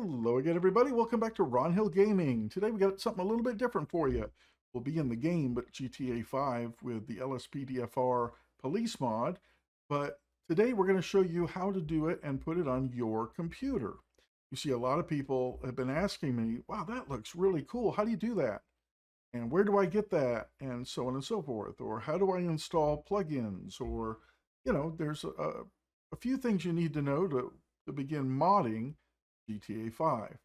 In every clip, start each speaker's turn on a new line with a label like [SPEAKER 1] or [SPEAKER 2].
[SPEAKER 1] Hello again, everybody. Welcome back to Ron Hill Gaming. Today we got something a little bit different for you. We'll be in the game, but GTA 5 with the Lspdfr police mod. But today we're going to show you how to do it and put it on your computer. You see, a lot of people have been asking me, wow, that looks really cool. How do you do that? And where do I get that? And so on and so forth. Or how do I install plugins? Or, there's a few things you need to know to begin modding GTA 5.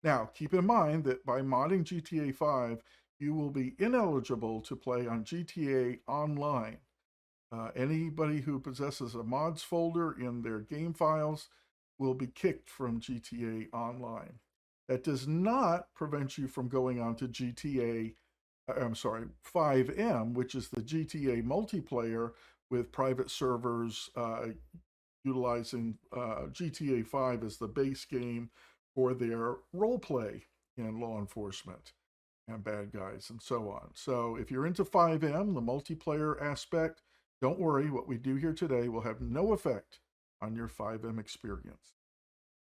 [SPEAKER 1] Now, keep in mind that by modding GTA 5, you will be ineligible to play on GTA Online. Anybody who possesses a mods folder in their game files will be kicked from GTA Online. That does not prevent you from going on to GTA, 5M, which is the GTA multiplayer with private servers utilizing GTA 5 as the base game for their role play in law enforcement and bad guys and so on. So if you're into 5M, the multiplayer aspect, don't worry, what we do here today will have no effect on your 5M experience.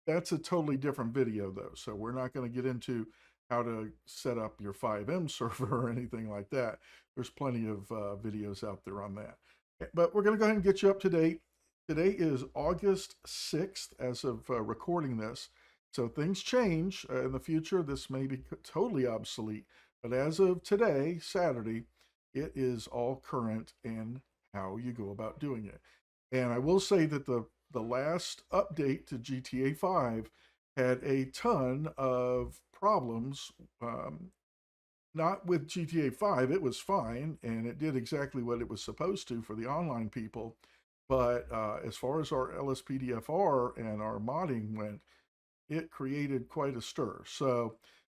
[SPEAKER 1] That's a totally different video though, so we're not going to get into how to set up your 5M server or anything like that. There's plenty of videos out there on that. But we're going to go ahead and get you up to date. Today is August 6th as of recording this. So things change in the future. This may be totally obsolete. But as of today, Saturday, it is all current in how you go about doing it. And I will say that the last update to GTA 5 had a ton of problems. Not with GTA 5, it was fine, and it did exactly what it was supposed to for the online people. But as far as our Lspdfr and our modding went, it created quite a stir. So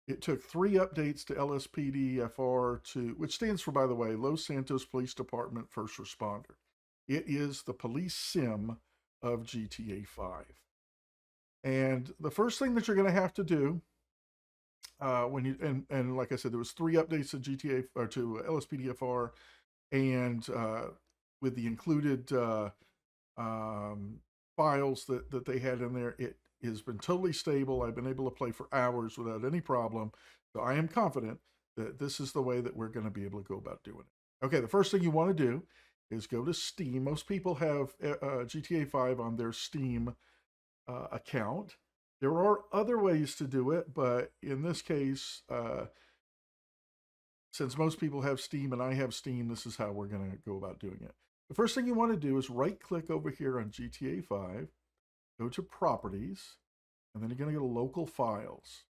[SPEAKER 1] it took 3 updates to Lspdfr, which stands for, by the way, Los Santos Police Department First Responder. It is the police sim of GTA 5. And the first thing that you're going to have to do and like I said, there was 3 updates to GTA or to Lspdfr, and with the included files that they had in there, it has been totally stable. I've been able to play for hours without any problem. So I am confident that this is the way that we're going to be able to go about doing it. Okay, the first thing you want to do is go to Steam. Most people have GTA 5 on their Steam account. There are other ways to do it, but in this case, since most people have Steam and I have Steam, this is how we're going to go about doing it. The first thing you want to do is right-click over here on GTA 5, go to Properties, and then you're going to go to Local Files.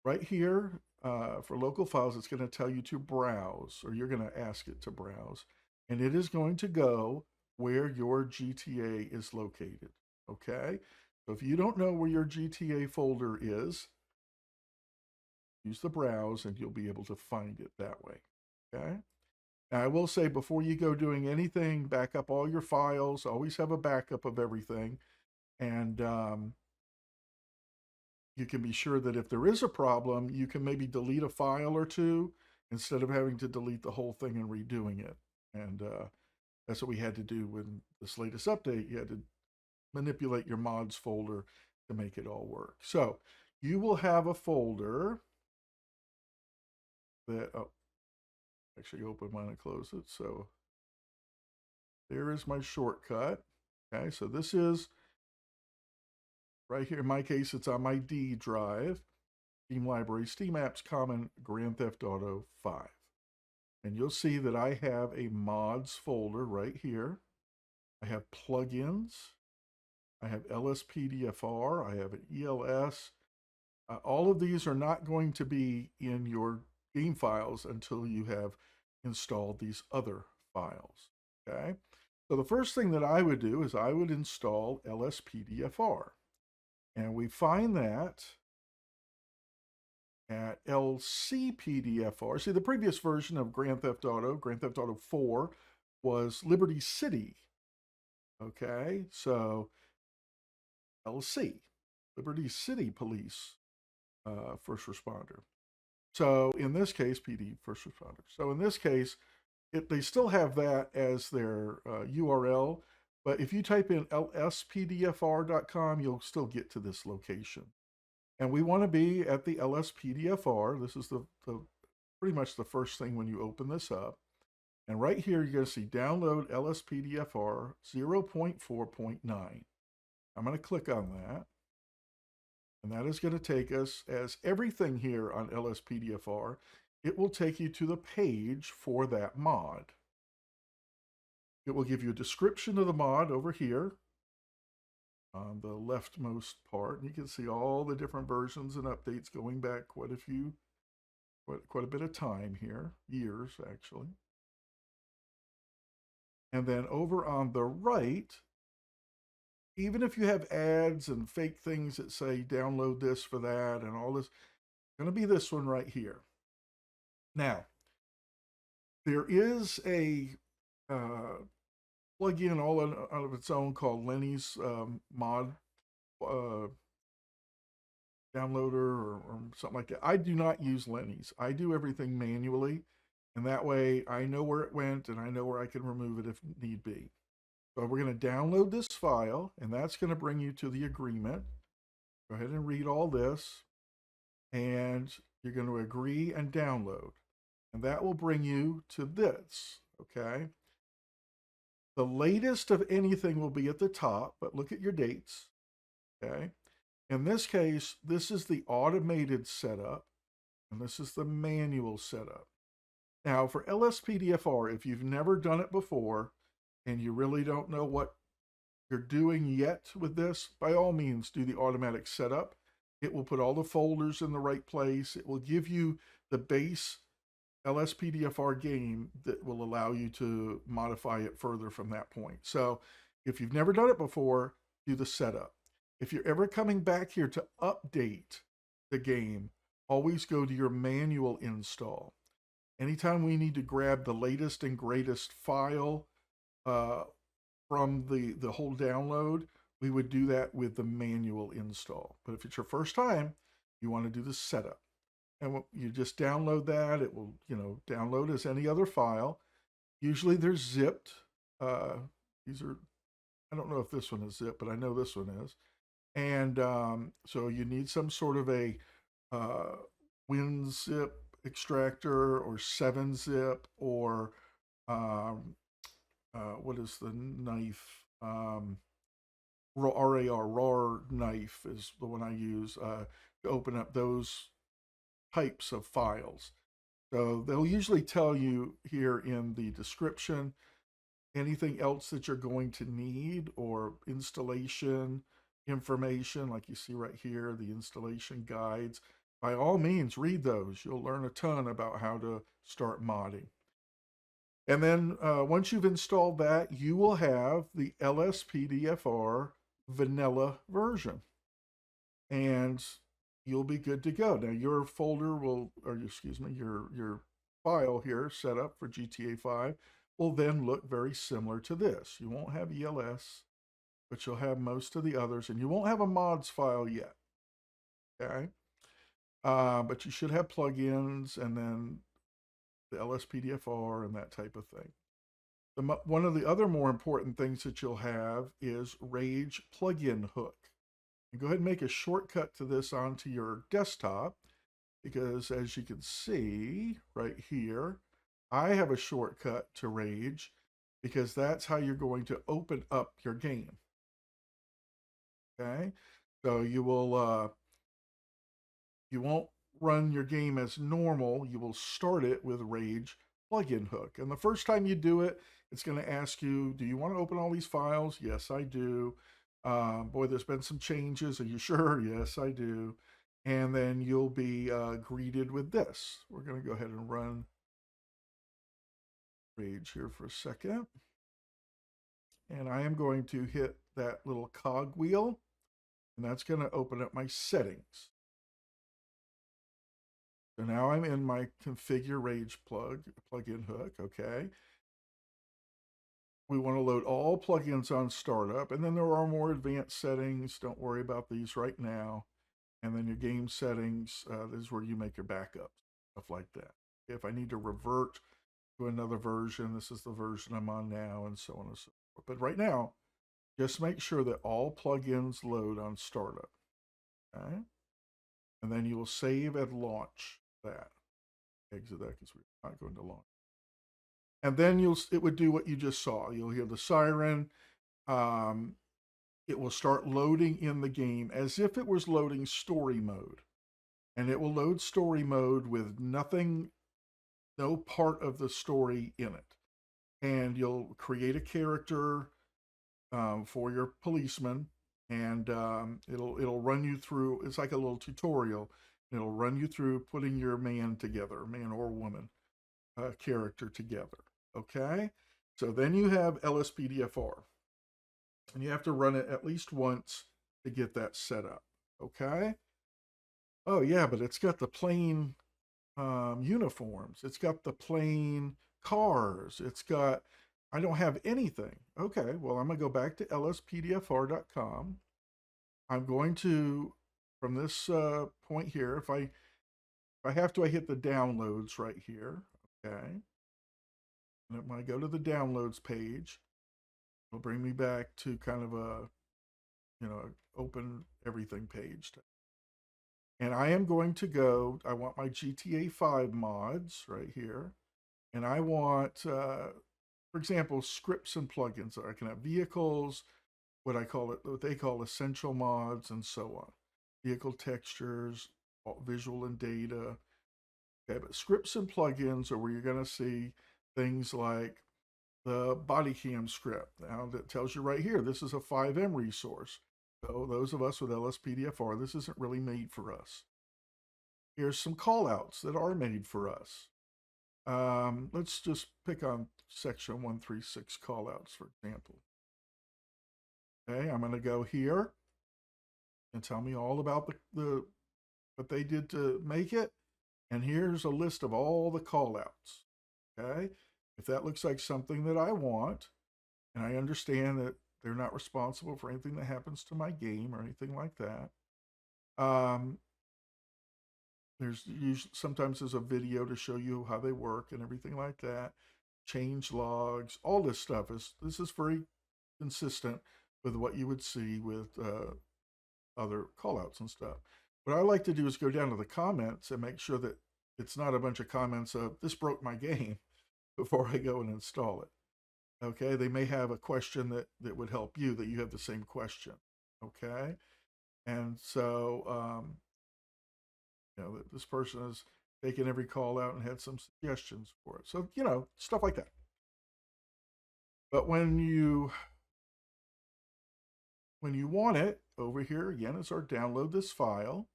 [SPEAKER 1] Right here, for local files, it's going to tell you to browse, or you're going to ask it to browse, and it is going to go where your GTA is located, okay? So if you don't know where your GTA folder is, use the browse and you'll be able to find it that way, okay? Now I will say, before you go doing anything, back up all your files. Always have a backup of everything. And you can be sure that if there is a problem, you can maybe delete a file or two instead of having to delete the whole thing and redoing it. And that's what we had to do with this latest update. You had to manipulate your mods folder to make it all work. So you will have a folder that, actually open mine and close it. So there is my shortcut. Okay, so this is right here. In my case, it's on my D drive, Steam Library, Steam Apps Common, Grand Theft Auto 5. And you'll see that I have a mods folder right here. I have plugins. I have Lspdfr, I have an ELS. All of these are not going to be in your game files until you have installed these other files, okay? So the first thing that I would do is I would install Lspdfr. And we find that at dlcpdfr. See, the previous version of Grand Theft Auto 4, was Liberty City, okay? So LC, Liberty City Police First Responder. So in this case, PD First Responder. So in this case, they still have that as their URL, but if you type in lspdfr.com, you'll still get to this location. And we want to be at the Lspdfr. This is the pretty much the first thing when you open this up. And right here, you're going to see download Lspdfr 0.4.9. I'm going to click on that. And that is going to take us, as everything here on Lspdfr, it will take you to the page for that mod. It will give you a description of the mod over here on the leftmost part. And you can see all the different versions and updates going back quite a bit of time here, years actually. And then over on the right, even if you have ads and fake things that say download this for that and all this, it's going to be this one right here. Now, there is a plugin all on of its own called Lenny's mod downloader or something like that. I do not use Lenny's. I do everything manually, and that way I know where it went and I know where I can remove it if need be. So we're going to download this file, and that's going to bring you to the agreement. Go ahead and read all this, and you're going to agree and download. And that will bring you to this, okay? The latest of anything will be at the top, but look at your dates, okay? In this case, this is the automated setup, and this is the manual setup. Now, for Lspdfr, if you've never done it before, and you really don't know what you're doing yet with this, by all means, do the automatic setup. It will put all the folders in the right place. It will give you the base Lspdfr game that will allow you to modify it further from that point. So if you've never done it before, do the setup. If you're ever coming back here to update the game, always go to your manual install. Anytime we need to grab the latest and greatest file from the whole download, we would do that with the manual install. But if it's your first time, you want to do the setup. And you just download that. It will, download as any other file. Usually they're zipped. These are, I don't know if this one is zipped, but I know this one is. And so you need some sort of a WinZip extractor or 7-zip or what is the knife? RAR knife is the one I use to open up those types of files. So they'll usually tell you here in the description anything else that you're going to need or installation information, like you see right here, the installation guides. By all means, read those. You'll learn a ton about how to start modding. And then once you've installed that, you will have the Lspdfr vanilla version. And you'll be good to go. Now your folder will, or excuse me, your file here set up for GTA 5 will then look very similar to this. You won't have ELS, but you'll have most of the others, and you won't have a mods file yet, okay? But you should have plugins and then the Lspdfr and that type of thing. One of the other more important things that you'll have is Rage plugin hook. And go ahead and make a shortcut to this onto your desktop, because as you can see right here, I have a shortcut to Rage because that's how you're going to open up your game. Okay, so you won't run your game as normal. You will start it with Rage plugin hook. And the first time you do it, it's going to ask you, do you want to open all these files? Yes, I do. Boy, there's been some changes. Are you sure? Yes, I do. And then you'll be greeted with this. We're going to go ahead and run Rage here for a second. And I am going to hit that little cog wheel, and that's going to open up my settings. So now I'm in my configure Rage plugin hook, okay. We want to load all plugins on startup, and then there are more advanced settings. Don't worry about these right now. And then your game settings, this is where you make your backups, stuff like that. If I need to revert to another version, this is the version I'm on now, and so on and so forth. But right now, just make sure that all plugins load on startup, okay? and then you will save and launch that. Exit that because we're not going to launch. And then it would do what you just saw. You'll hear the siren. It will start loading in the game as if it was loading story mode. And it will load story mode with nothing, no part of the story in it. And you'll create a character for your policeman, and it'll run you through. It's like a little tutorial. It'll run you through putting your man together, man or woman character together. Okay, so then you have Lspdfr, and you have to run it at least once to get that set up. Okay. Oh yeah, but it's got the plain uniforms. It's got the plain cars. It's got, I don't have anything. Okay, well, I'm going to go back to lspdfr.com. I'm going to, from this point here, if I have to, I hit the downloads right here. Okay. And when I go to the downloads page, it'll bring me back to kind of a, open everything page. And I am going to go, I want my GTA 5 mods right here. And I want, for example, scripts and plugins. I can have vehicles, what they call essential mods, and so on. Vehicle textures, visual and data. Okay, but scripts and plugins are where you're going to see things like the body cam script. Now that tells you right here, this is a 5M resource. So those of us with Lspdfr, this isn't really made for us. Here's some callouts that are made for us. Let's just pick on section 136 callouts, for example. Okay, I'm going to go here and tell me all about the what they did to make it. And here's a list of all the callouts. Okay, if that looks like something that I want, and I understand that they're not responsible for anything that happens to my game or anything like that. There's usually sometimes there's a video to show you how they work and everything like that. Change logs, all this stuff this is very consistent with what you would see with other callouts and stuff. What I like to do is go down to the comments and make sure that it's not a bunch of comments of this broke my game before I go and install it. Okay, they may have a question that would help you, that you have the same question. Okay, and so this person has taken every call out and had some suggestions for it. So stuff like that. But when you want it, over here again is our download this file.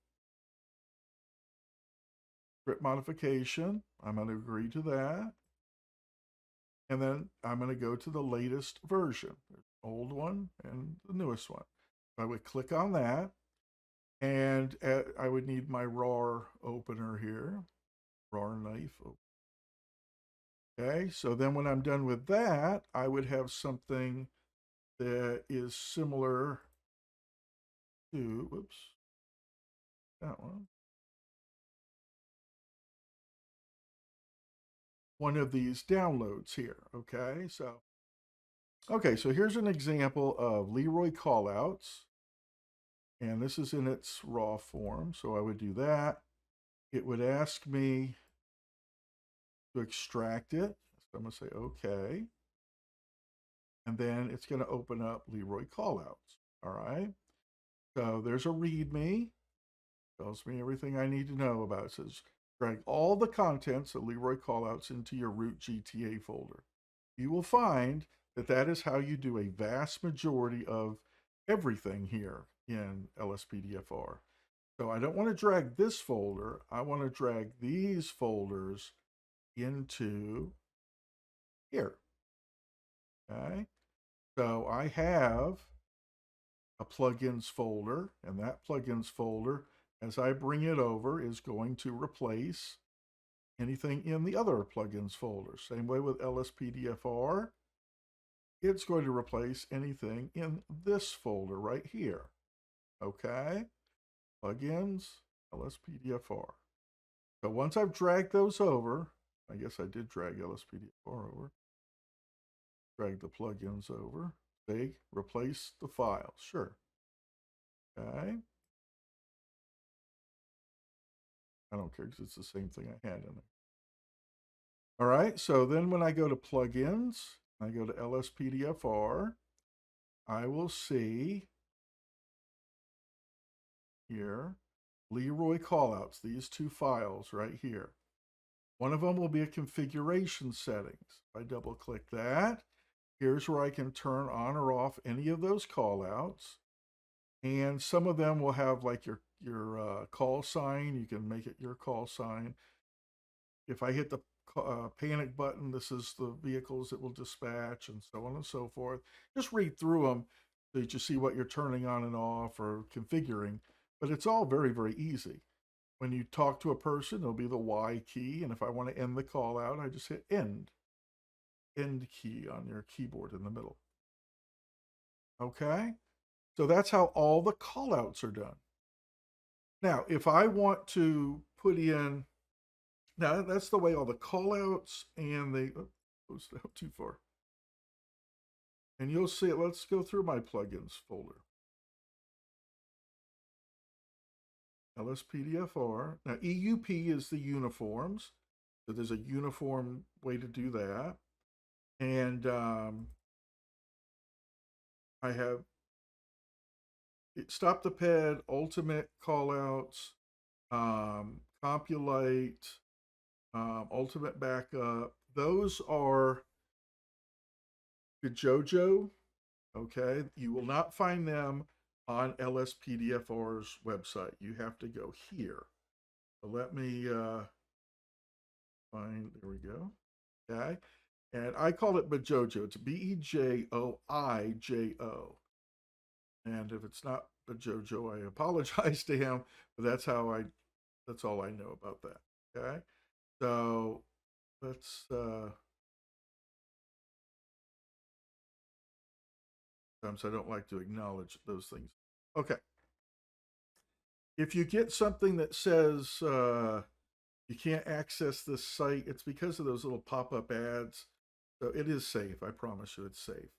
[SPEAKER 1] Script modification. I'm going to agree to that. And then I'm going to go to the latest version, the old one and the newest one. I would click on that, and I would need my RAR opener here, RAR knife. Okay, so then when I'm done with that, I would have something that is similar to, whoops, that one. One of these downloads here, okay? So here's an example of Leroy callouts. And this is in its raw form. So I would do that. It would ask me to extract it. So I'm going to say okay. And then it's going to open up Leroy callouts. All right. So there's a README. Tells me everything I need to know about it. It says drag all the contents of Leroy callouts into your root GTA folder. You will find that is how you do a vast majority of everything here in Lspdfr. So I don't want to drag this folder. I want to drag these folders into here. Okay. So I have a plugins folder, and that plugins folder, as I bring it over, is going to replace anything in the other plugins folder. Same way with Lspdfr. It's going to replace anything in this folder right here. Okay. Plugins, Lspdfr. So once I've dragged those over, I guess I did drag Lspdfr over, drag the plugins over, they replace the files, sure. Okay. I don't care because it's the same thing I had in there. All right, so then when I go to plugins, I go to Lspdfr, I will see here Leroy callouts, these two files right here. One of them will be a configuration settings. If I double click that, here's where I can turn on or off any of those callouts. And some of them will have like your call sign. You can make it your call sign. If I hit the panic button, this is the vehicles that will dispatch and so on and so forth. Just read through them so that you see what you're turning on and off or configuring. But it's all very, very easy. When you talk to a person, it'll be the Y key. And if I want to end the call out, I just hit end key on your keyboard in the middle. Okay? So that's how all the callouts are done. Now, if I want to put in, now that's the way all the callouts and the, goes down too far. And you'll see it. Let's go through my plugins folder. Lspdfr. Now, EUP is the uniforms. So there's a uniform way to do that. And I have Stop the Ped, Ultimate Callouts, Compulate, Ultimate Backup. Those are the JoJo. Okay, you will not find them on Lspdfr's website. You have to go here. So let me find, there we go. Okay, and I call it Bejojo. It's Bejoijo. And if it's not Bejojo, I apologize to him, but that's all I know about that. Okay, so let's sometimes I don't like to acknowledge those things. Okay. If you get something that says you can't access this site, it's because of those little pop-up ads. So it is safe. I promise you it's safe.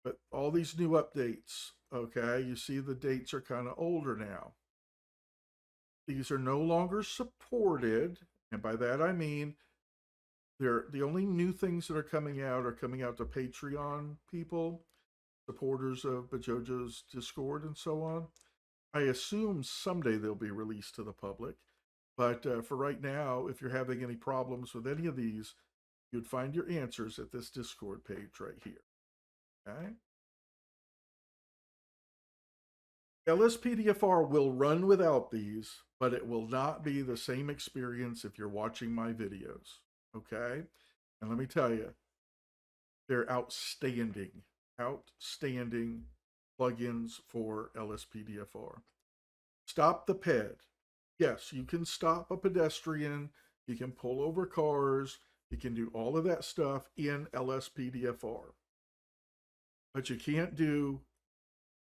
[SPEAKER 1] But all these new updates, okay, you see the dates are kind of older now. These are no longer supported. And by that I mean they're the only new things that are coming out to Patreon people, supporters of Bejojo's Discord and so on. I assume someday they'll be released to the public. But for right now, if you're having any problems with any of these, you'd find your answers at this Discord page right here. Okay? Lspdfr will run without these, but it will not be the same experience if you're watching my videos. Okay? And let me tell you, they're outstanding plugins for Lspdfr. Stop the Ped. Yes, you can stop a pedestrian, you can pull over cars, you can do all of that stuff in Lspdfr. But you can't do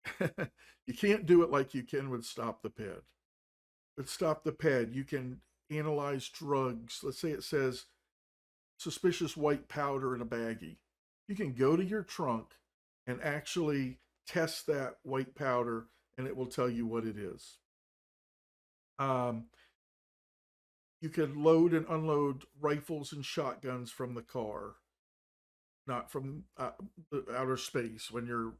[SPEAKER 1] it like you can with Stop the Ped. With Stop the Ped, you can analyze drugs. Let's say it says suspicious white powder in a baggie. You can go to your trunk and actually test that white powder, and it will tell you what it is. You can load and unload rifles and shotguns from the car, not from the outer space. When you're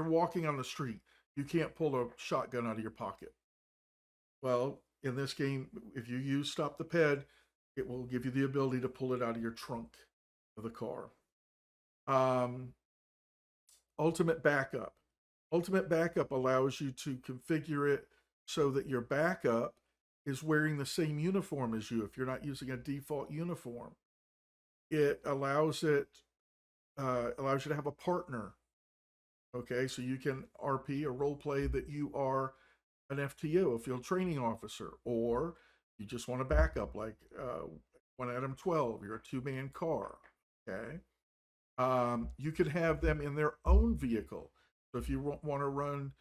[SPEAKER 1] walking on the street, you can't pull a shotgun out of your pocket. Well, in this game, if you use Stop the Ped, it will give you the ability to pull it out of your trunk of the car. Ultimate Backup. Ultimate Backup allows you to configure it so that your backup is wearing the same uniform as you if you're not using a default uniform. It allows you to have a partner. Okay, so you can RP or role play that you are an FTO, a field training officer, or you just want to back up like one Adam 12, you're a two-man car. Okay, you could have them in their own vehicle. So if you want to run,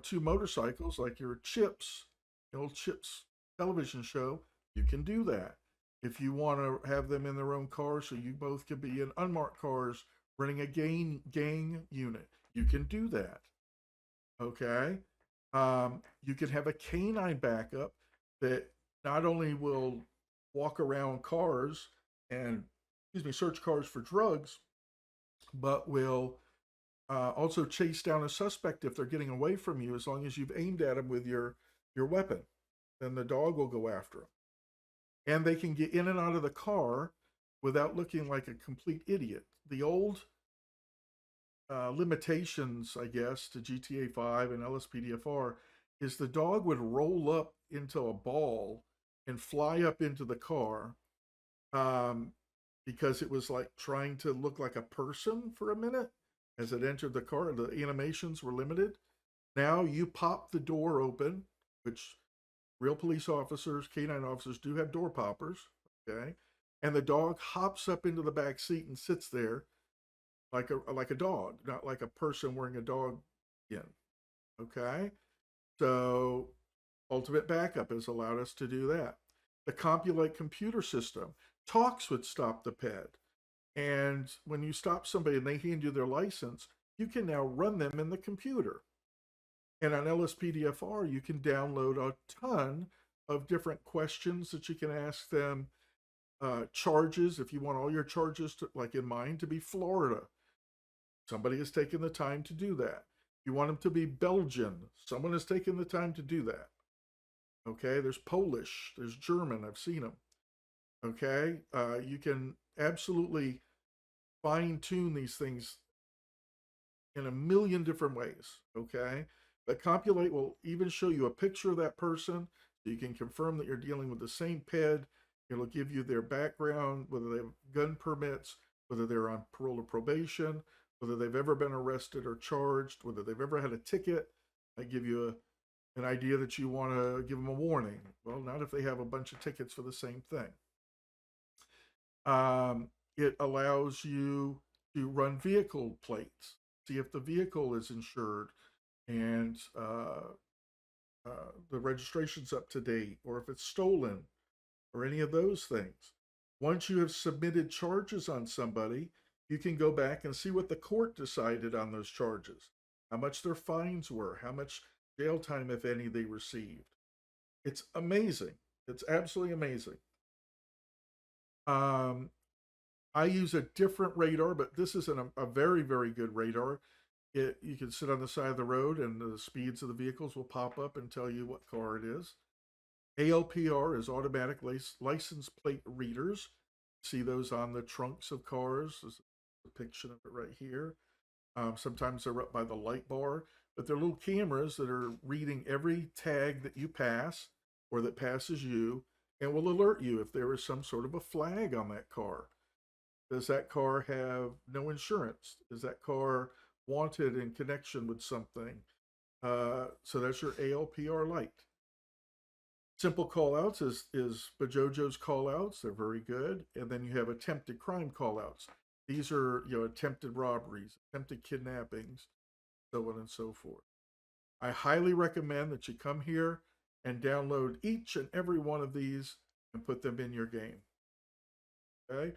[SPEAKER 1] two motorcycles like your Chips, the old Chips television show, you can do that. If you want to have them in their own cars, so you both could be in unmarked cars running a gang unit, you can do that. Okay. You can have a canine backup that not only will walk around cars and, excuse me, search cars for drugs, but will also chase down a suspect if they're getting away from you, as long as you've aimed at them with your weapon. Then the dog will go after them. And they can get in and out of the car without looking like a complete idiot. The old limitations, I guess, to GTA 5 and Lspdfr is the dog would roll up into a ball and fly up into the car, um, because it was like trying to look like a person for a minute as it entered the car. The animations were limited. Now you pop the door open, which real police officers, canine officers do have door poppers, okay? And the dog hops up into the back seat and sits there like a dog, not like a person wearing a dog skin, okay? So Ultimate Backup has allowed us to do that. The Compulate computer system talks with Stop the Ped. And when you stop somebody and they hand you their license, you can now run them in the computer. And on Lspdfr, you can download a ton of different questions that you can ask them. Charges, if you want all your charges, to, like in mine, to be Florida, somebody has taken the time to do that. If you want them to be Belgian, someone has taken the time to do that. Okay, there's Polish, there's German, I've seen them. Okay, you can absolutely fine tune these things in a million different ways. Okay, but Compulate will even show you a picture of that person so you can confirm that you're dealing with the same PED. It'll give you their background, whether they have gun permits, whether they're on parole or probation, whether they've ever been arrested or charged, whether they've ever had a ticket. I give you an idea that you want to give them a warning. Well, not if they have a bunch of tickets for the same thing. It allows you to run vehicle plates, see if the vehicle is insured and the registration's up to date, or if it's stolen, or any of those things. Once you have submitted charges on somebody, you can go back and see what the court decided on those charges, how much their fines were, how much jail time, if any, they received. It's amazing. It's absolutely amazing. I use a different radar, but this is a very, very good radar. You can sit on the side of the road and the speeds of the vehicles will pop up and tell you what car it is. ALPR is automatic license plate readers. See those on the trunks of cars. There's a depiction of it right here. Sometimes they're up by the light bar, but they're little cameras that are reading every tag that you pass or that passes you and will alert you if there is some sort of a flag on that car. Does that car have no insurance? Is that car wanted in connection with something? So that's your ALPR light. Simple callouts is Bajojo's callouts. They're very good. And then you have attempted crime callouts. These are, attempted robberies, attempted kidnappings, so on and so forth. I highly recommend that you come here and download each and every one of these and put them in your game. Okay?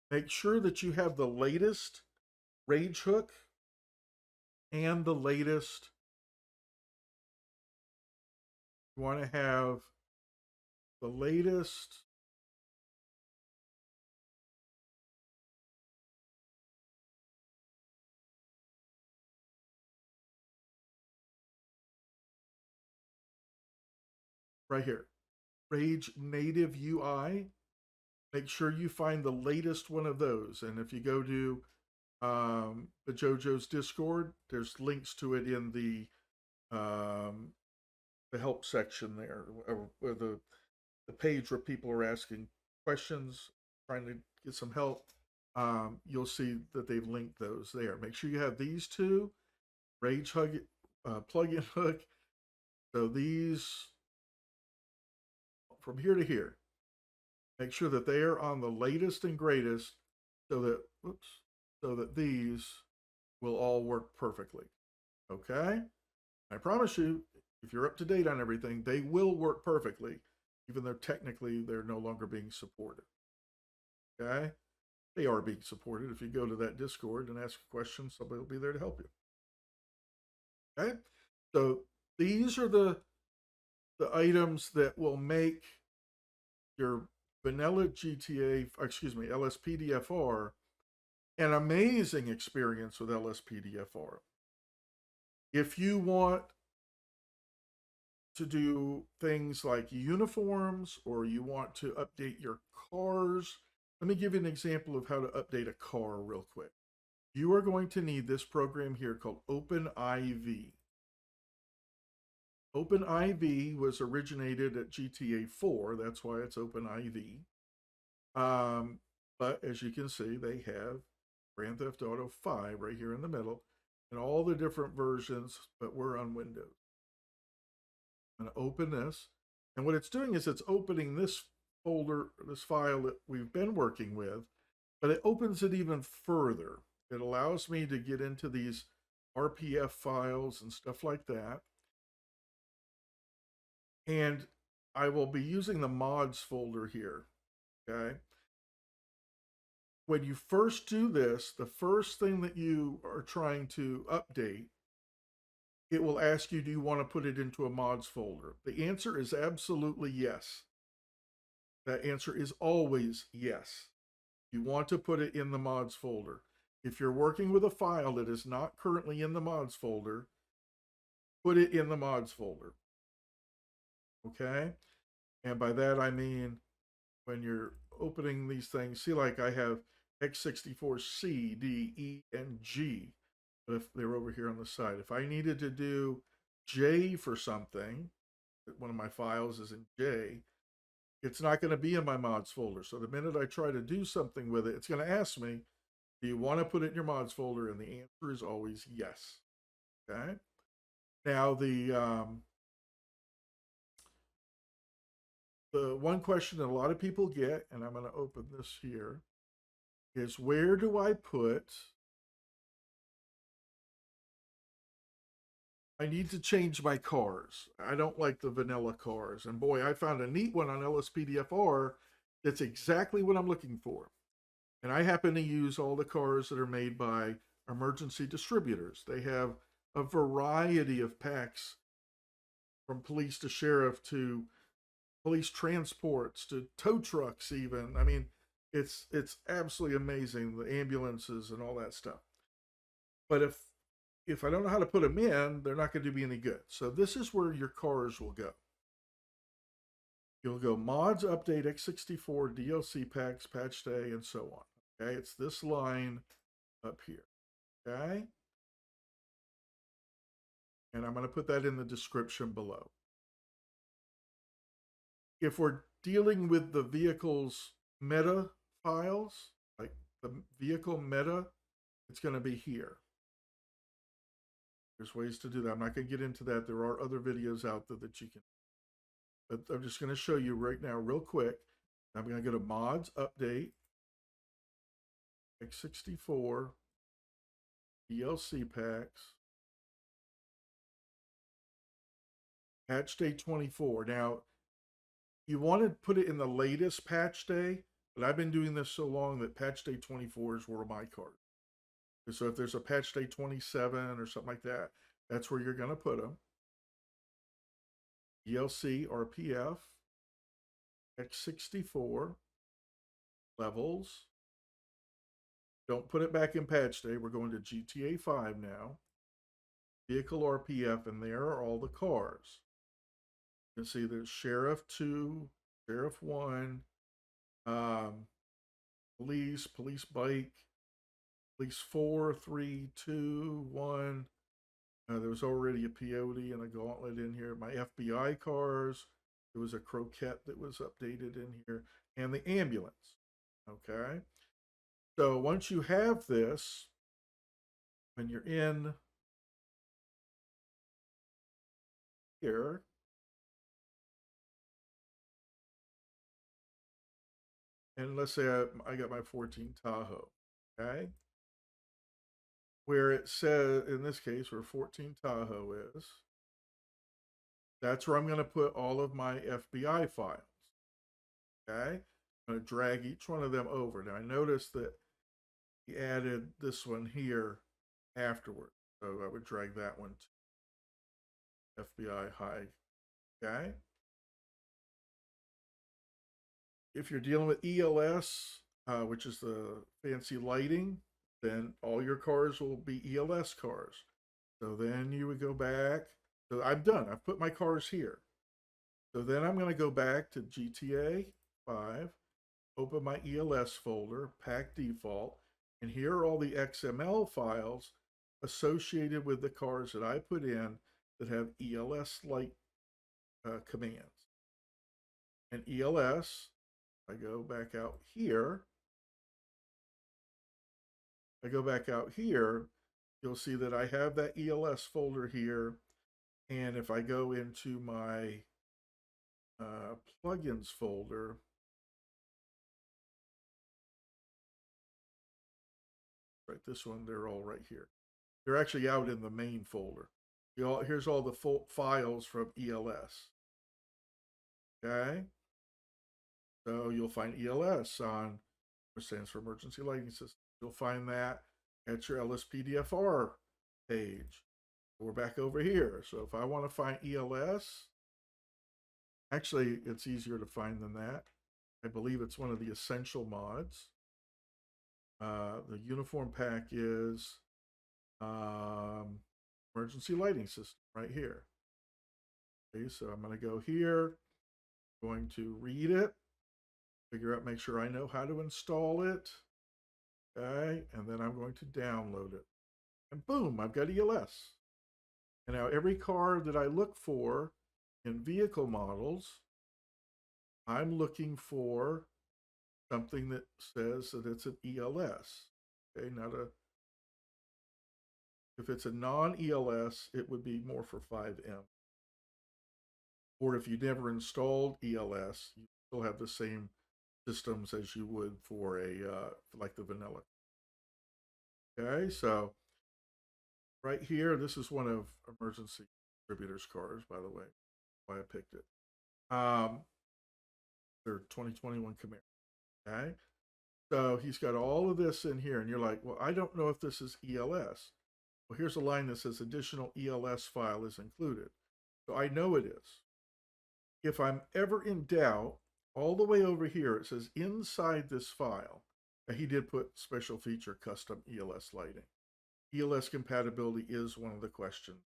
[SPEAKER 1] Make sure that you have the latest Rage Hook and the latest. You want to have the latest right here, Rage Native UI. Make sure you find the latest one of those. And if you go to the JoJo's Discord, there's links to it in the help section there, or the page where people are asking questions, trying to get some help. You'll see that they've linked those there. Make sure you have these two, Rage Hug, plug-in hook. So these, from here to here, make sure that they are on the latest and greatest, so that these will all work perfectly. Okay? I promise you, if you're up to date on everything, they will work perfectly, even though technically they're no longer being supported. Okay? They are being supported. If you go to that Discord and ask a question, somebody will be there to help you. Okay? So these are the items that will make your vanilla GTA, excuse me, Lspdfr, an amazing experience with Lspdfr. If you want to do things like uniforms or you want to update your cars, let me give you an example of how to update a car real quick. You are going to need this program here called OpenIV. OpenIV was originated at GTA 4, that's why it's OpenIV. But as you can see, they have Grand Theft Auto 5 right here in the middle, and all the different versions, but we're on Windows. I'm going to open this, and what it's doing is it's opening this folder, this file that we've been working with, but it opens it even further. It allows me to get into these RPF files and stuff like that. And I will be using the mods folder here, okay? When you first do this, the first thing that you are trying to update, it will ask you, do you want to put it into a mods folder? The answer is absolutely yes. That answer is always yes. You want to put it in the mods folder. If you're working with a file that is not currently in the mods folder, put it in the mods folder. Okay? And by that I mean when you're opening these things, see, like I have x64 C, D, E, and G. But if they're over here on the side, if I needed to do J for something, one of my files is in J, it's not going to be in my mods folder. So the minute I try to do something with it, it's going to ask me, do you want to put it in your mods folder? And the answer is always yes. Okay. Now the one question that a lot of people get, and I'm going to open this here, is where do I put, I need to change my cars. I don't like the vanilla cars. And boy, I found a neat one on Lspdfr that's exactly what I'm looking for. And I happen to use all the cars that are made by EmergencyDistributors. They have a variety of packs, from police to sheriff to police transports to tow trucks even. I mean, it's absolutely amazing, the ambulances and all that stuff. But if I don't know how to put them in, they're not going to do me any good. So this is where your cars will go. You'll go mods, update, x64, DLC packs, patch day, and so on. Okay, it's this line up here. Okay, and I'm going to put that in the description below. If we're dealing with the vehicle's meta files, like the vehicle meta, it's going to be here. There's ways to do that. I'm not going to get into that. There are other videos out there that you can, but I'm just going to show you right now real quick. I'm going to go to mods, update, x64, DLC packs, patch day 24. Now, you want to put it in the latest patch day, but I've been doing this so long that patch day 24 is where my cards. So if there's a patch day 27 or something like that, that's where you're going to put them. dlc.rpf, x64, levels. Don't put it back in patch day. We're going to GTA 5 now. Vehicle RPF, and there are all the cars. You can see there's Sheriff 2, Sheriff 1, police bike, police 4, 3, 2, 1. There was already a peyote and a gauntlet in here. My FBI cars. There was a croquette that was updated in here, and the ambulance. Okay. So once you have this, when you're in here, and let's say I got my 14 Tahoe, okay? Where it says, in this case, where 14 Tahoe is, that's where I'm going to put all of my FBI files, okay? I'm going to drag each one of them over. Now, I noticed that he added this one here afterward, so I would drag that one to FBI high, okay? If you're dealing with ELS, which is the fancy lighting, then all your cars will be ELS cars. So then you would go back. So I'm done. I've put my cars here. So then I'm going to go back to GTA 5, open my ELS folder, pack default, and here are all the XML files associated with the cars that I put in that have ELS light commands. And ELS, I go back out here. You'll see that I have that ELS folder here. And if I go into my plugins folder, right, this one, they're all right here. They're actually out in the main folder. Here's all the files from ELS. Okay. So you'll find ELS on, which stands for Emergency Lighting System. You'll find that at your Lspdfr page. We're back over here. So if I want to find ELS, actually, it's easier to find than that. I believe it's one of the essential mods. The uniform pack is emergency lighting system right here. Okay, so I'm going to go here, going to read it, figure out, make sure I know how to install it. Okay, and then I'm going to download it. And boom, I've got ELS. And now every car that I look for in vehicle models, I'm looking for something that says that it's an ELS. Okay, if it's a non-ELS, it would be more for 5M. Or if you never installed ELS, you still have the same systems as you would for like the vanilla. Okay, so right here, this is one of Emergency Distributors cars, by the way, why I picked it. They're 2021 Camaro. Okay, so he's got all of this in here, and you're like, well, I don't know if this is ELS. Well, here's a line that says additional ELS file is included. So I know it is. If I'm ever in doubt, all the way over here, it says inside this file, he did put special feature custom ELS lighting. ELS compatibility is one of the questions.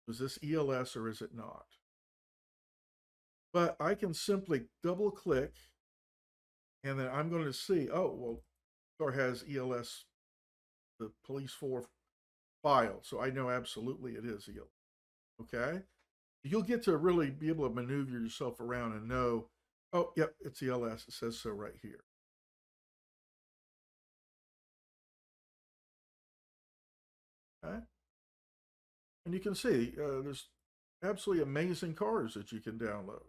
[SPEAKER 1] Is this ELS or is it not? But I can simply double click and then I'm going to see, oh, well, car has ELS, the police 4 file. So I know absolutely it is ELS. Okay. You'll get to really be able to maneuver yourself around and know, oh, yep, it's ELS. It says so right here. Okay. And you can see there's absolutely amazing cars that you can download,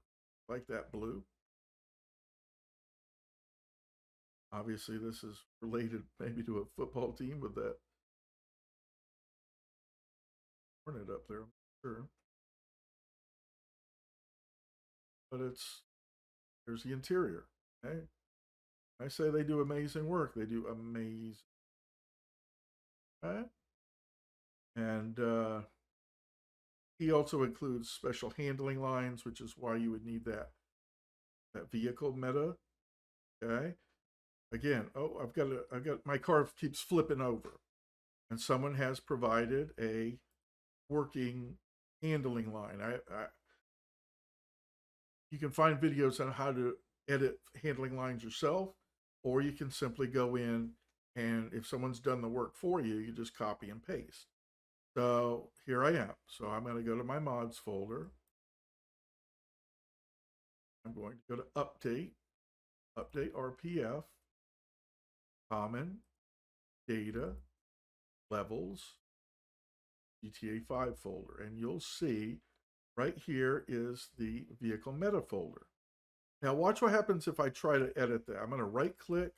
[SPEAKER 1] like that blue. Obviously, this is related maybe to a football team with that hornet up there, I'm sure. But there's the interior. Okay? I say they do amazing work. They do amazing. Okay? And he also includes special handling lines, which is why you would need that vehicle meta. Okay. Again, oh, I've got my car keeps flipping over, and someone has provided a working handling line. You can find videos on how to edit handling lines yourself, or you can simply go in and if someone's done the work for you, you just copy and paste. So here I am. So I'm going to go to my mods folder. I'm going to go to update.rpf, common, data, levels, GTA 5 folder. And you'll see right here is the vehicle meta folder. Now watch what happens if I try to edit that. I'm going to right click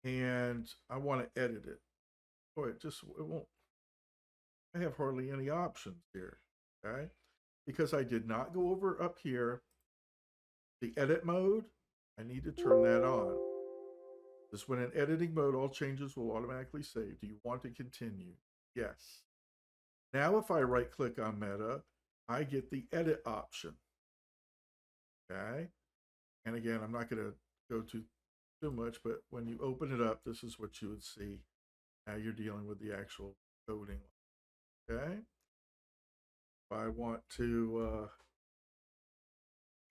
[SPEAKER 1] and I want to edit it. Boy, it won't. I have hardly any options here. Okay. Because I did not go over up here the edit mode. I need to turn that on. This when in editing mode, all changes will automatically save. Do you want to continue? Yes. Now, if I right click on meta, I get the edit option. Okay. And again, I'm not going to go too much, but when you open it up, this is what you would see. Now you're dealing with the actual coding. Okay. If I want to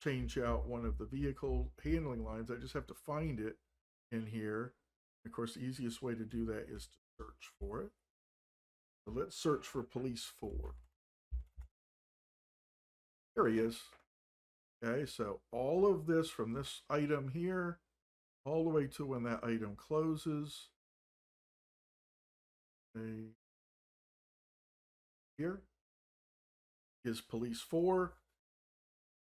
[SPEAKER 1] change out one of the vehicle handling lines, I just have to find it in here. Of course, the easiest way to do that is to search for it. So let's search for police 4. There he is. Okay, so all of this from this item here, all the way to when that item closes. Here is police 4.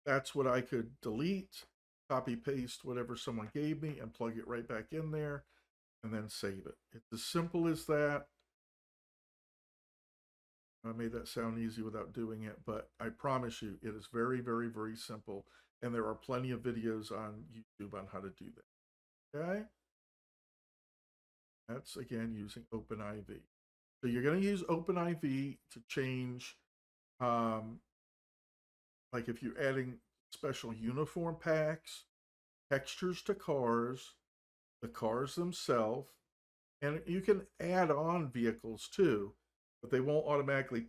[SPEAKER 1] That's what I could delete, copy paste whatever someone gave me and plug it right back in there and then save it. It's as simple as that. I made that sound easy without doing it, but I promise you it is very, very, very simple. And there are plenty of videos on YouTube on how to do that. Okay? That's again using OpenIV. So you're going to use OpenIV to change, like if you're adding special uniform packs, textures to cars, the cars themselves, and you can add on vehicles too, but they won't automatically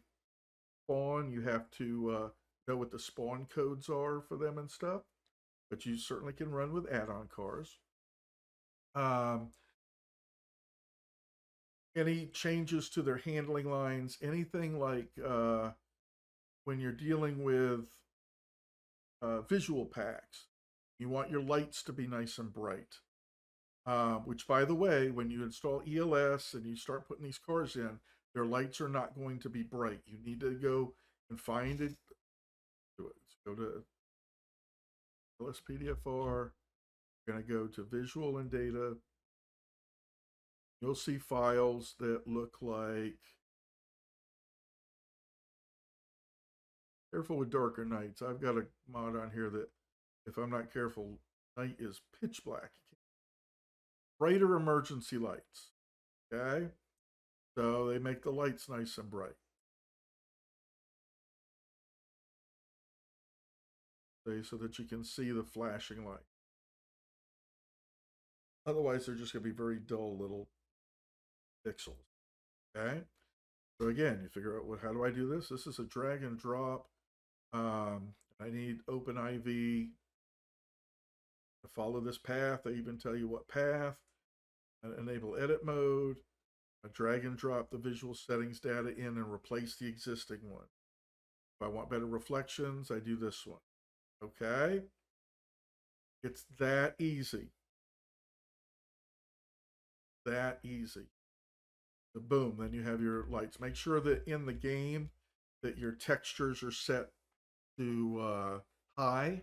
[SPEAKER 1] spawn. You have to know what the spawn codes are for them and stuff, but you certainly can run with add-on cars. Any changes to their handling lines, anything like when you're dealing with visual packs, you want your lights to be nice and bright. Which, by the way, when you install ELS and you start putting these cars in, their lights are not going to be bright. You need to go and find it. Let's go to Lspdfr. We're going to go to Visual and Data. You'll see files that look like, careful with darker nights. I've got a mod on here that if I'm not careful, night is pitch black. Brighter emergency lights. Okay? So they make the lights nice and bright. Okay, so that you can see the flashing light. Otherwise, they're just going to be very dull little pixels. Okay? So again, you figure out, well, how do I do this? This is a drag and drop. I need OpenIV to follow this path. I even tell you what path. Enable edit mode. I drag and drop the visual settings data in and replace the existing one. If I want better reflections, I do this one. Okay? It's that easy. That easy. So boom, then you have your lights. Make sure that in the game that your textures are set to high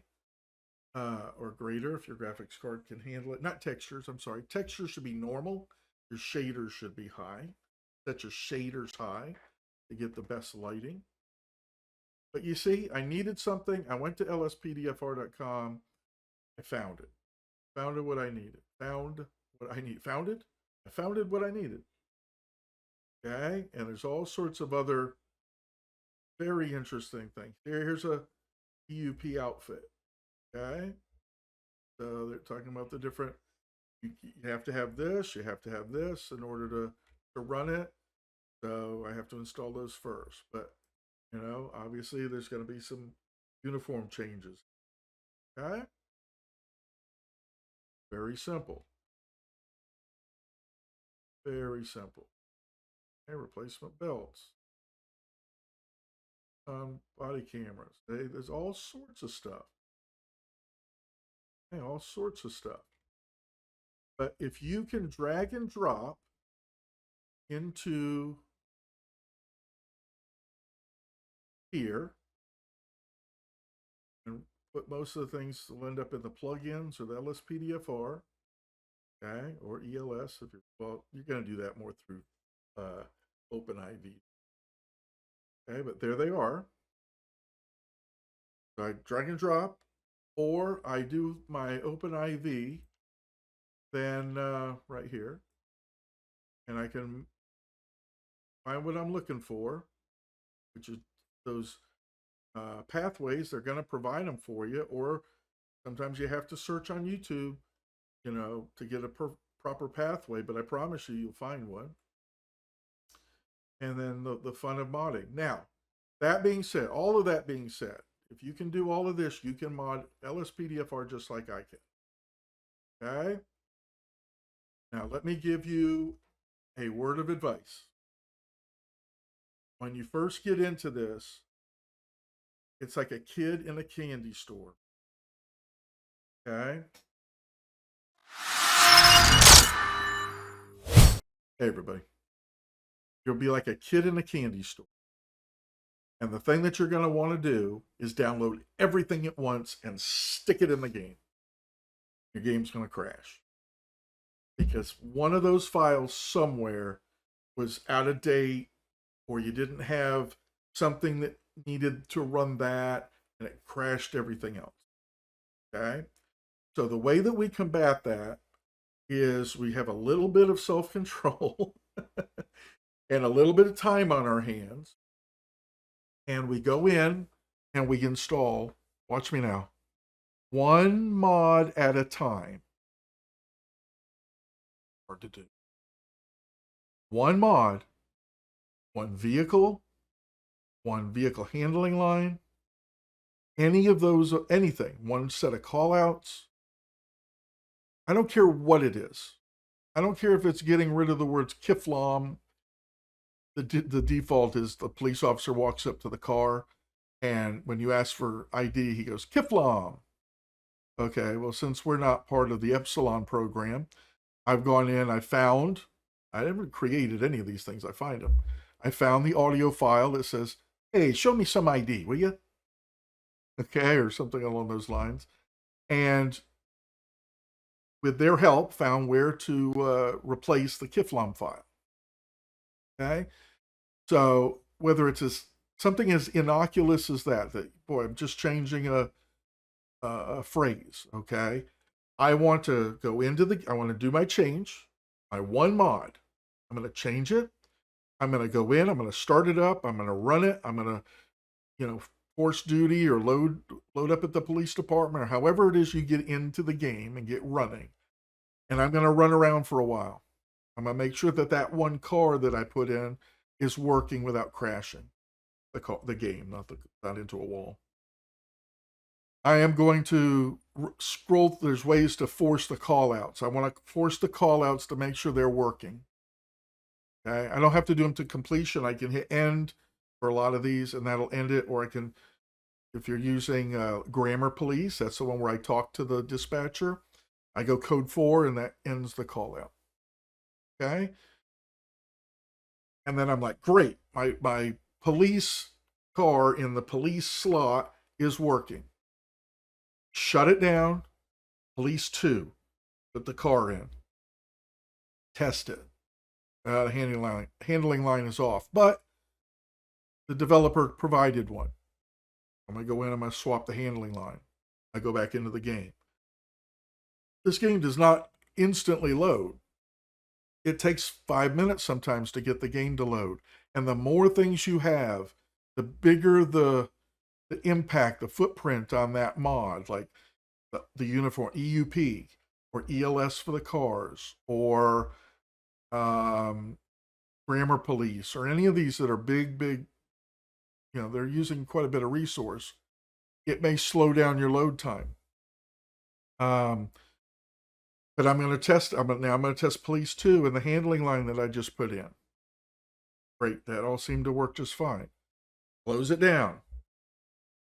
[SPEAKER 1] or greater if your graphics card can handle it. Not textures, I'm sorry. Textures should be normal. Your shaders should be high. Set your shaders high to get the best lighting. But you see, I needed something. I went to lspdfr.com. I found it. Found what I needed. Found what I need. Found it? I found what I needed. Okay? And there's all sorts of other very interesting things. Here's a EUP outfit. Okay? So they're talking about the different, you have to have this, you have to have this in order to run it. So I have to install those first. But, you know, obviously there's going to be some uniform changes. Okay? Very simple. Very simple. Okay, replacement belts. Body cameras. There's all sorts of stuff. Okay, all sorts of stuff. But if you can drag and drop into here and put most of the things will end up in the plugins or the Lspdfr, okay, or ELS. If you're, well, you're going to do that more through OpenIV. Okay, but there they are. So I drag and drop, or I do my OpenIV, then right here, and I can find what I'm looking for, which is those pathways. They're going to provide them for you, or Sometimes you have to search on YouTube, to get a proper pathway, but I promise you'll find one. And then the fun of modding. Now, that being said, all of that being said, if you can do all of this, you can mod Lspdfr just like I can. Okay? Now, let me give you a word of advice. When you first get into this, it's like a kid in a candy store. Okay? Hey, everybody. You'll be like a kid in a candy store. And the thing that you're going to want to do is download everything at once and stick it in the game. Your game's going to crash. Because one of those files somewhere was out of date, or you didn't have something that needed to run that, and it crashed everything else. Okay? So the way that we combat that is we have a little bit of self-control and a little bit of time on our hands. And we go in and we install, watch me now, one mod at a time. Hard to do. One mod, one vehicle handling line, any of those, anything, one set of callouts. I don't care what it is. I don't care if it's getting rid of the words Kiflam. The default is the police officer walks up to the car, and when you ask for ID, he goes, Kiflam. Okay, well, since we're not part of the Epsilon program, I've gone in, I never created any of these things, I find them. I found the audio file that says, hey, show me some ID, will you? Okay, or something along those lines. And with their help, found where to replace the Kiflam file. Okay, so whether it's something as innocuous as that, boy, I'm just changing a phrase, okay? I want to go into I want to do my change, my one mod. I'm going to change it. I'm going to go in, I'm going to start it up, I'm going to run it, I'm going to, force duty or load up at the police department, or however it is you get into the game and get running. And I'm going to run around for a while. I'm going to make sure that one car that I put in is working without crashing the game, not into a wall. I am going to scroll. There's ways to force the callouts. I want to force the callouts to make sure they're working. Okay, I don't have to do them to completion. I can hit end for a lot of these, and that'll end it. Or I can, if you're using Grammar Police, that's the one where I talk to the dispatcher. I go code 4, and that ends the callout. Okay, and then I'm like, great, my police car in the police slot is working. Shut it down. Police 2, put the car in. Test it. The handling line is off, but the developer provided one. I'm going to go in, I'm going to swap the handling line. I go back into the game. This game does not instantly load. It takes 5 minutes sometimes to get the game to load. And the more things you have, the bigger the impact, the footprint on that mod, like the uniform, EUP, or ELS for the cars, or Grammar Police, or any of these that are big, they're using quite a bit of resource. It may slow down your load time. But I'm going to test, I'm going to test Police 2 and the handling line that I just put in. Great, that all seemed to work just fine. Close it down.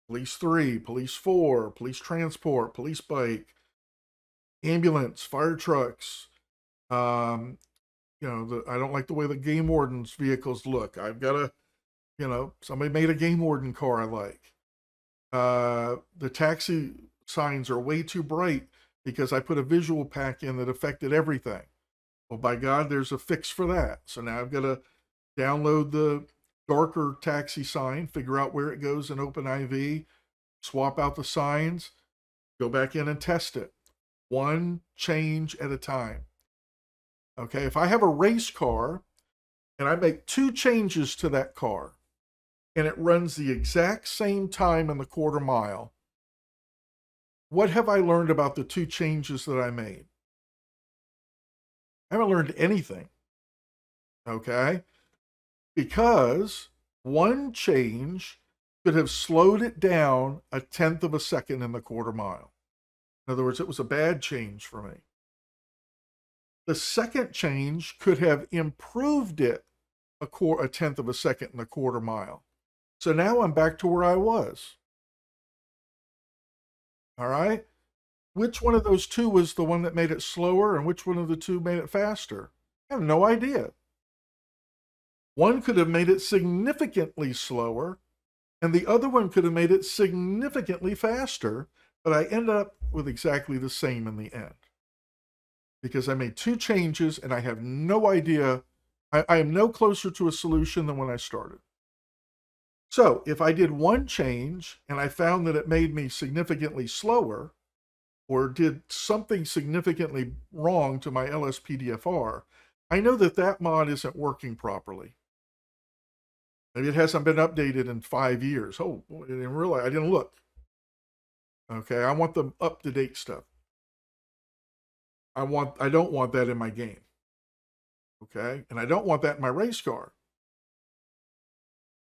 [SPEAKER 1] Police 3, Police 4, Police Transport, Police Bike, Ambulance, Fire Trucks. I don't like the way the Game Warden's vehicles look. I've got somebody made a Game Warden car I like. The taxi signs are way too bright because I put a visual pack in that affected everything. Well, by God, there's a fix for that. So now I've got to download the darker taxi sign, figure out where it goes in OpenIV, swap out the signs, go back in and test it. One change at a time. Okay, if I have a race car and I make 2 changes to that car and it runs the exact same time in the quarter mile, what have I learned about the two changes that I made? I haven't learned anything. Okay? Because one change could have slowed it down 1/10 of a second in the quarter mile. In other words, it was a bad change for me. The second change could have improved it 1/10 of a second in the quarter mile. So now I'm back to where I was. All right? Which one of those two was the one that made it slower and which one of the two made it faster? I have no idea. One could have made it significantly slower, and the other one could have made it significantly faster, but I end up with exactly the same in the end. Because I made two changes and I have no idea. I am no closer to a solution than when I started. So if I did one change and I found that it made me significantly slower or did something significantly wrong to my Lspdfr, I know that that mod isn't working properly. Maybe it hasn't been updated in 5 years. Oh, I didn't realize. I didn't look. Okay, I want the up-to-date stuff. I don't want that in my game. Okay, and I don't want that in my race car.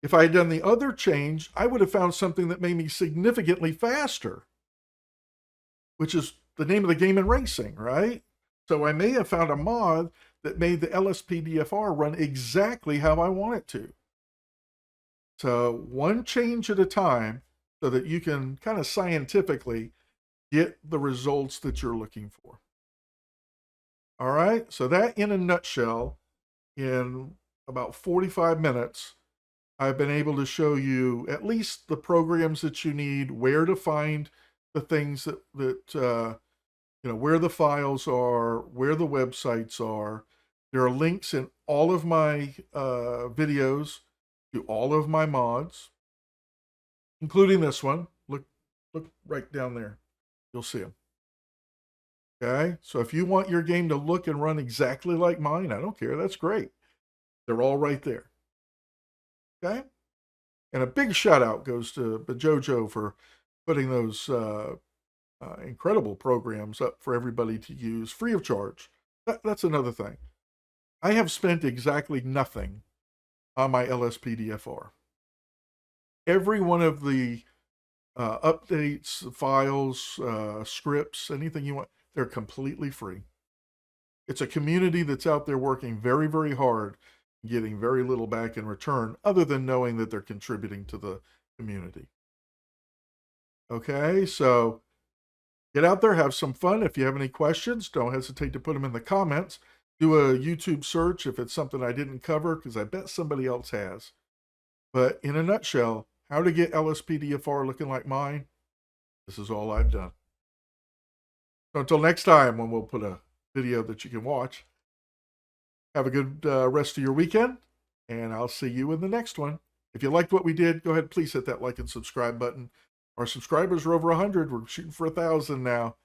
[SPEAKER 1] If I had done the other change, I would have found something that made me significantly faster, which is the name of the game in racing, right? So I may have found a mod that made the Lspdfr run exactly how I want it to. So one change at a time so that you can kind of scientifically get the results that you're looking for. All right, so that in a nutshell, in about 45 minutes, I've been able to show you at least the programs that you need, where to find the things that where the files are, where the websites are. There are links in all of my videos to all of my mods, including this one. Look right down there. You'll see them. Okay, so if you want your game to look and run exactly like mine, I don't care. That's great. They're all right there. Okay, and a big shout out goes to Jojo for putting those incredible programs up for everybody to use free of charge. That's another thing. I have spent exactly nothing on my Lspdfr. Every one of the updates, files, scripts, anything you want, they're completely free. It's a community that's out there working very, very hard, getting very little back in return, other than knowing that they're contributing to the community. Okay, so get out there, have some fun. If you have any questions, don't hesitate to put them in the comments. Do a YouTube search if it's something I didn't cover, because I bet somebody else has. But in a nutshell, how to get Lspdfr looking like mine, this is all I've done. So until next time, when we'll put a video that you can watch, have a good rest of your weekend, and I'll see you in the next one. If you liked what we did, go ahead, please hit that like and subscribe button. Our subscribers are over 100. We're shooting for 1,000 now.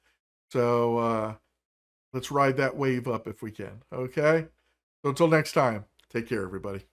[SPEAKER 1] So let's ride that wave up if we can. Okay? So until next time, take care, everybody.